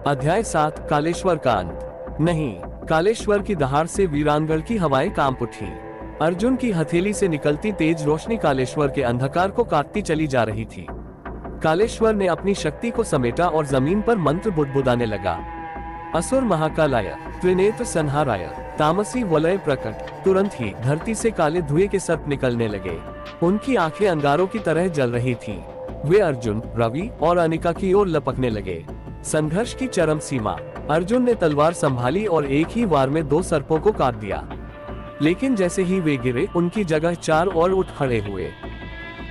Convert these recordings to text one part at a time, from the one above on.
अध्याय 7 कालेश्वर का अंत। नहीं, कालेश्वर की दहाड़ से वीरानगढ़ की हवाएं कांप उठी। अर्जुन की हथेली से निकलती तेज रोशनी कालेश्वर के अंधकार को काटती चली जा रही थी। कालेश्वर ने अपनी शक्ति को समेटा और जमीन पर मंत्र बुदबुदाने लगा। असुर महाकालाय, त्रिनेत्र संहाराय, तामसी वलय प्रकट। तुरंत ही धरती से काले धुएं के सर्प निकलने लगे। उनकी आंखें अंगारों की तरह जल रही थीं। वे अर्जुन, रवि और अनिका की ओर लपकने लगे। संघर्ष की चरम सीमा। अर्जुन ने तलवार संभाली और एक ही वार में 2 सर्पों को काट दिया। लेकिन जैसे ही वे गिरे, उनकी जगह 4 और उठ खड़े हुए।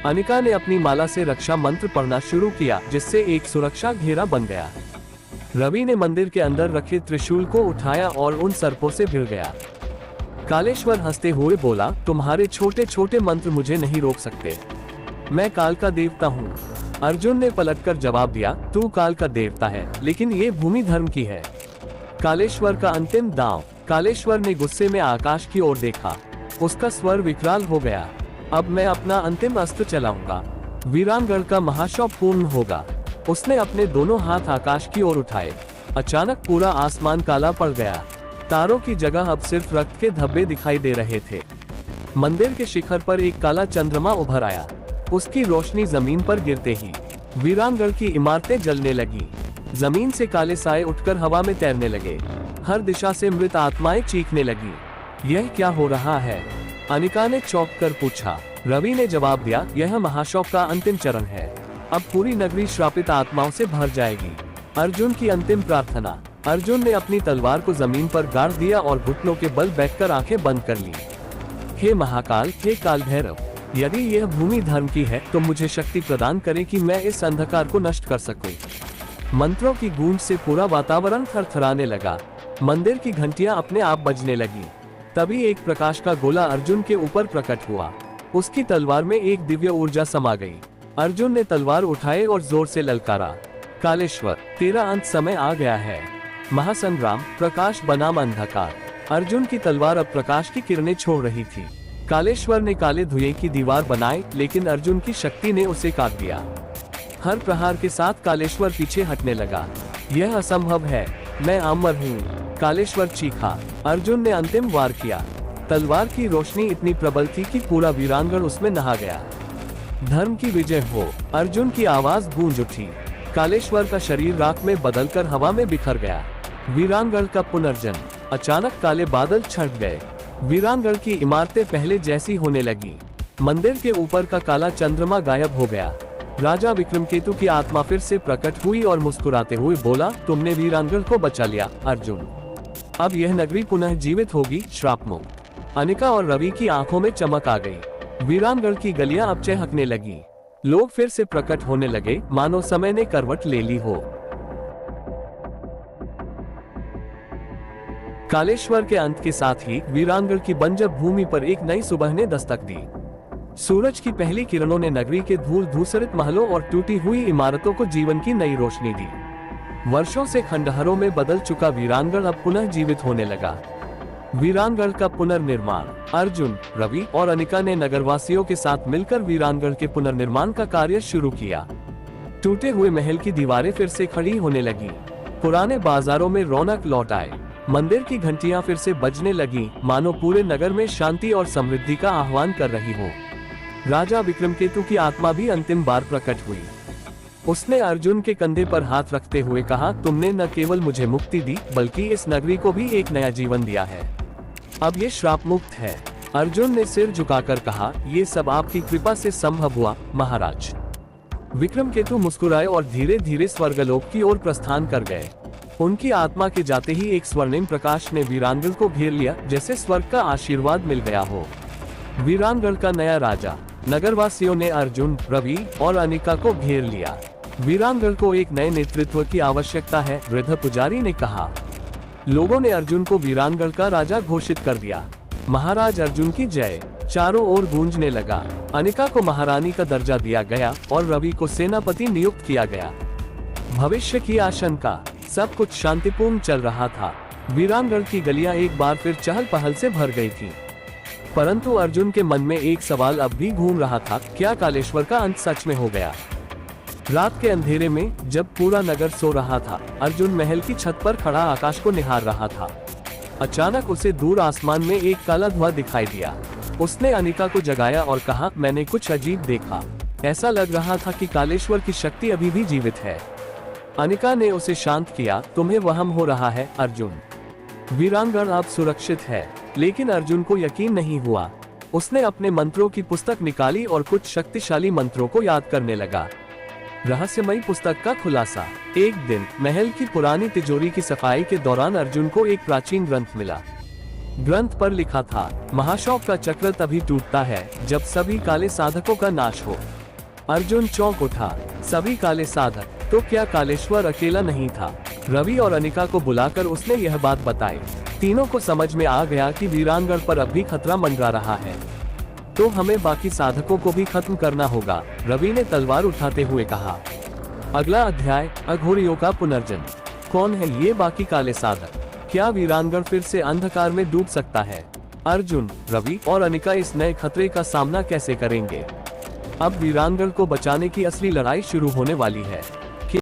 अनिका ने अपनी माला से रक्षा मंत्र पढ़ना शुरू किया, जिससे एक सुरक्षा घेरा बन गया। रवि ने मंदिर के अंदर रखे त्रिशूल को उठाया और उन सर्पों से भिड़ गया। कालेश्वर हंसते हुए बोला, तुम्हारे छोटे छोटे मंत्र मुझे नहीं रोक सकते। मैं काल का देवता हूँ। अर्जुन ने पलटकर जवाब दिया, तू काल का देवता है, लेकिन ये भूमि धर्म की है। कालेश्वर का अंतिम दांव। कालेश्वर ने गुस्से में आकाश की ओर देखा। उसका स्वर विकराल हो गया। अब मैं अपना अंतिम अस्त्र चलाऊंगा। वीरानगढ़ का महाशौर्य पूर्ण होगा। उसने अपने दोनों हाथ आकाश की ओर उठाए। अचानक पूरा आसमान काला पड़ गया। तारों की जगह अब सिर्फ रक्त के धब्बे दिखाई दे रहे थे। मंदिर के शिखर पर एक काला चंद्रमा उभर आया। उसकी रोशनी जमीन पर गिरते ही वीरानगढ़ की इमारतें जलने लगी। जमीन से काले साए उठकर हवा में तैरने लगे। हर दिशा से मृत आत्माएं चीखने लगी। यह क्या हो रहा है? अनिका ने चौंक कर पूछा। रवि ने जवाब दिया, यह महाशौर्य का अंतिम चरण है। अब पूरी नगरी श्रापित आत्माओं से भर जाएगी। अर्जुन की अंतिम प्रार्थना। अर्जुन ने अपनी तलवार को जमीन पर गाड़ दिया और घुटनों के बल बैठकर आंखें बंद कर ली। हे महाकाल, हे काल भैरव, यदि यह भूमि धर्म की है तो मुझे शक्ति प्रदान करे कि मैं इस अंधकार को नष्ट कर सकूं। मंत्रों की गूंज से पूरा वातावरण थरथराने लगा। मंदिर की घंटियां अपने आप बजने लगी। तभी एक प्रकाश का गोला अर्जुन के ऊपर प्रकट हुआ। उसकी तलवार में एक दिव्य ऊर्जा समा गई। अर्जुन ने तलवार उठाए और जोर से ललकारा, कालेश्वर, तेरा अंत समय आ गया है। महासंग्राम। प्रकाश बनाम अंधकार। अर्जुन की तलवार अब प्रकाश की किरणें छोड़ रही थी। कालेश्वर ने काले धुएं की दीवार बनाई, लेकिन अर्जुन की शक्ति ने उसे काट दिया। हर प्रहार के साथ कालेश्वर पीछे हटने लगा। यह असंभव है, मैं अमर हूँ, कालेश्वर चीखा। अर्जुन ने अंतिम वार किया। तलवार की रोशनी इतनी प्रबल थी कि पूरा वीरानगढ़ उसमें नहा गया। धर्म की विजय हो। अर्जुन की आवाज गूंज उठी। कालेश्वर का शरीर राख में बदलकर हवा में बिखर गया। वीरानगढ़ का पुनर्जन्म। अचानक काले बादल छंट गए। वीरानगढ़ की इमारतें पहले जैसी होने लगी। मंदिर के ऊपर का काला चंद्रमा गायब हो गया। राजा विक्रमकेतु की आत्मा फिर से प्रकट हुई और मुस्कुराते हुए बोला, तुमने वीरानगढ़ को बचा लिया अर्जुन। अब यह नगरी पुनः जीवित होगी, श्राप मुक्त। अनिका और रवि की आंखों में चमक आ गई। वीरानगढ़ की गलियां अब चहकने लगी। लोग फिर से प्रकट होने लगे, मानो समय ने करवट ले ली हो। कालेश्वर के अंत के साथ ही वीरानगढ़ की बंजर भूमि पर एक नई सुबह ने दस्तक दी। सूरज की पहली किरणों ने नगरी के धूल धूसरित महलों और टूटी हुई इमारतों को जीवन की नई रोशनी दी। वर्षों से खंडहरों में बदल चुका वीरानगढ़ अब पुनः जीवित होने लगा। वीरानगढ़ का पुनर्निर्माण। अर्जुन, रवि और अनिका ने नगरवासियों के साथ मिलकर वीरानगढ़ के पुनर्निर्माण का कार्य शुरू किया। टूटे हुए महल की दीवारें फिर से खड़ी होने लगी। पुराने बाजारों में रौनक लौट आए। मंदिर की घंटियां फिर से बजने लगी, मानो पूरे नगर में शांति और समृद्धि का आह्वान कर रही हो। राजा विक्रमकेतु की आत्मा भी अंतिम बार प्रकट हुई। उसने अर्जुन के कंधे पर हाथ रखते हुए कहा, तुमने न केवल मुझे मुक्ति दी, बल्कि इस नगरी को भी एक नया जीवन दिया है। अब ये श्राप मुक्त है। अर्जुन ने सिर झुकाकर कहा, ये सब आपकी कृपा से संभव हुआ, महाराज। विक्रमकेतु मुस्कुराए और धीरे धीरे स्वर्गलोक की ओर प्रस्थान कर गए। उनकी आत्मा के जाते ही एक स्वर्णिम प्रकाश ने वीरानगढ़ को घेर लिया, जैसे स्वर्ग का आशीर्वाद मिल गया हो। वीरानगढ़ का नया राजा। नगरवासियों ने अर्जुन, रवि और अनिका को घेर लिया। वीरानगढ़ को एक नए नेतृत्व की आवश्यकता है, वृद्ध पुजारी ने कहा। लोगों ने अर्जुन को वीरानगढ़ का राजा घोषित कर दिया। महाराज अर्जुन की जय चारों ओर गूंजने लगा। अनिका को महारानी का दर्जा दिया गया और रवि को सेनापति नियुक्त किया गया। भविष्य की आशंका। सब कुछ शांतिपूर्ण चल रहा था। वीरानगढ़ की गलियां एक बार फिर चहल पहल से भर गई थीं। परंतु अर्जुन के मन में एक सवाल अब भी घूम रहा था, क्या कालेश्वर का अंत सच में हो गया? रात के अंधेरे में जब पूरा नगर सो रहा था, अर्जुन महल की छत पर खड़ा आकाश को निहार रहा था। अचानक उसे दूर आसमान में एक काला धुआं दिखाई दिया। उसने अनिका को जगाया और कहा, मैंने कुछ अजीब देखा। ऐसा लग रहा था कि कालेश्वर की शक्ति अभी भी जीवित है। अनिका ने उसे शांत किया, तुम्हें वहम हो रहा है अर्जुन। वीरांगण अब सुरक्षित है। लेकिन अर्जुन को यकीन नहीं हुआ। उसने अपने मंत्रों की पुस्तक निकाली और कुछ शक्तिशाली मंत्रों को याद करने लगा। रहस्यमयी पुस्तक का खुलासा। एक दिन महल की पुरानी तिजोरी की सफाई के दौरान अर्जुन को एक प्राचीन ग्रंथ मिला। ग्रंथ पर लिखा था, महाशौक का चक्र तभी टूटता है जब सभी काले साधकों का नाश हो। अर्जुन चौंक उठा। सभी काले साधक? तो क्या कालेश्वर अकेला नहीं था? रवि और अनिका को बुलाकर उसने यह बात बताई। तीनों को समझ में आ गया कि वीरांगण पर अब भी खतरा मंडरा रहा है। तो हमें बाकी साधकों को भी खत्म करना होगा, रवि ने तलवार उठाते हुए कहा। अगला अध्याय, अघोरियों का पुनर्जन्म। कौन है ये बाकी काले साधक? क्या वीरांगण फिर से अंधकार में डूब सकता है? अर्जुन, रवि और अनिका इस नए खतरे का सामना कैसे करेंगे? अब वीरांगण को बचाने की असली लड़ाई शुरू होने वाली है।